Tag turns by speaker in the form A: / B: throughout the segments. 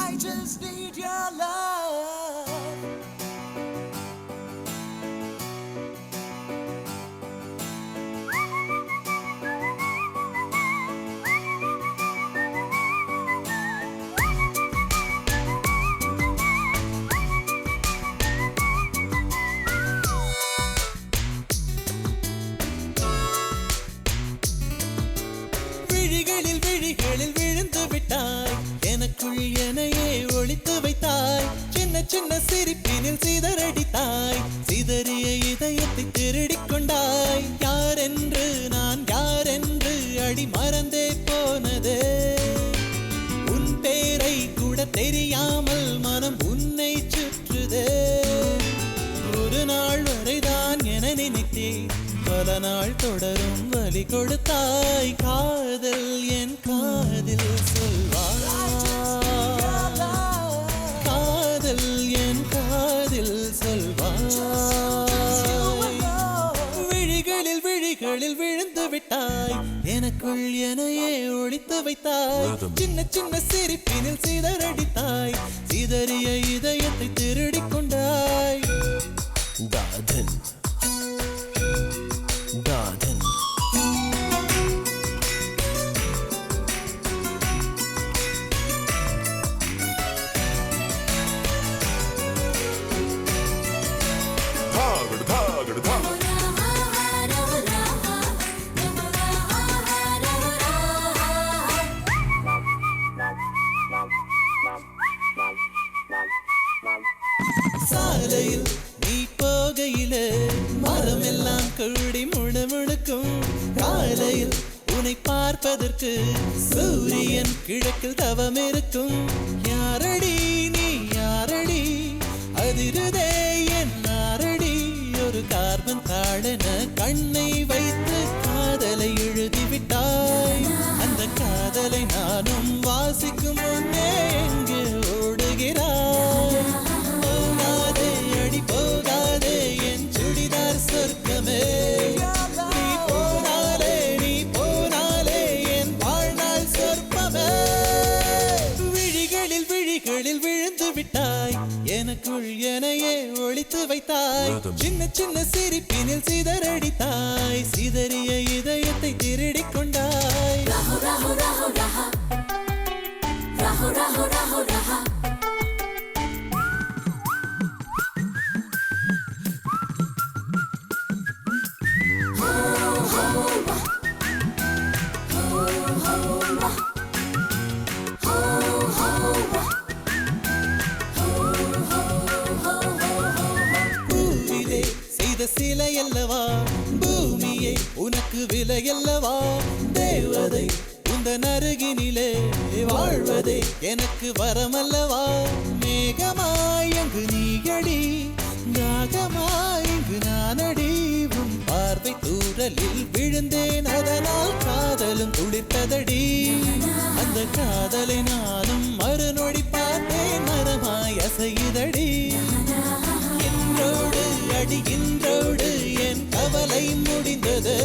A: I just need your love. விழிகளில் விழிகளில் விழுந்து விட்டாய், எனக்குள் எனையே ஒளித்து வைத்தாய். சின்ன சின்ன சிரிப்பினில் சிதறடித்தாய், சிதறிய இதயத்தை திருடிக் கொண்டாய். யாரென்று நான் யாரென்று அடி மறந்தே போனதே. உன் பேரை கூட தெரியாமல் மனம் உன்னை சுற்றுதே. ஒரு நாள் வரைதான் என நினைத்தேன், பல நாள் தொடரும் வலி கொடுத்தாய். காதல் என் காதில் சொல்வாய், காதல் என் காதில் சொல்வாய். விழிகளில் விழிகளில் விழுந்து விட்டாய், எனக்குள் எனையே ஒளித்து வைத்தாய். சின்ன சின்ன சிரிப்பினில் சிதறடித்தாய், சிதறிய இதயத்தை திருடிக் கொண்டாய்.
B: Garden.
A: சாலையில் நீ போகையிலே மரம் எல்லாம் கூடி முணுமுணுக்கும். காலையில் உன்னை பார்ப்பதற்கு சூரியன் கிழக்கில் தவம் இருக்கும். யாரடி நீ யாரடி, அதிருதே என் நாரடி. ஒரு கார்பன் தாழென கண்ணை வைத்து காதலை எழுதிவிட்டாய். அந்த காதலை நானும் வாசிக்கும் முன்னே எங்கே ஓடுகிறாய். போகாதே அடி போகாதே என் சுடிதார் சொர்க்கமே. நீ போனாலே என் வாழ்நாள் சொற்பமே. விழிகளில் விழிகளில் விழுந்து விட்டாய், எனக்குள் எனையே ஒளித்து வைத்தாய். சின்ன சின்ன சிரிப்பினில் சிதறடித்தாய், சிதறிய இதயத்தை திருடிக் கொண்டாய். பூவிலே செய்த சிலை அல்லவா, பூமியை உனக்கு விலை அல்லவா. தேவதை உந்தன் அருகினிலே வாழ்வதே எனக்கு வரமல்லவா. மேகமாய் அங்கு நீயடி, நாகமாய் இங்கு நானடி. உன் பார்வை தூரலில் விழுந்தேன், அதனால் காதலும் துளிர்த்ததடி. அந்த காதலை நானும் மறுநொடி பார்த்தேன், மரமாய் அசையுதடி. இன்றோடு அடிகின்றோடு என் கவலை முடிந்தது.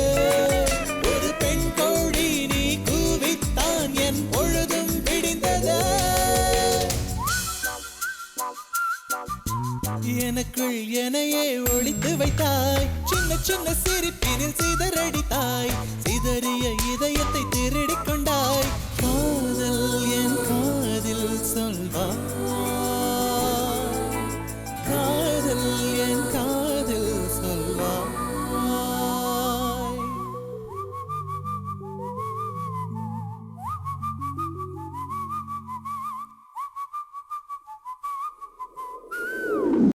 A: ஒரு பெண் கோழி நீ கூவித்தான் என் பொழுதும் விடிந்தது. எனக்குள் எனையே ஒளித்து வைத்தாய், சின்ன சின்ன சிரிப்பினில் சிதறடித்தாய், சிதறிய இதயத்தை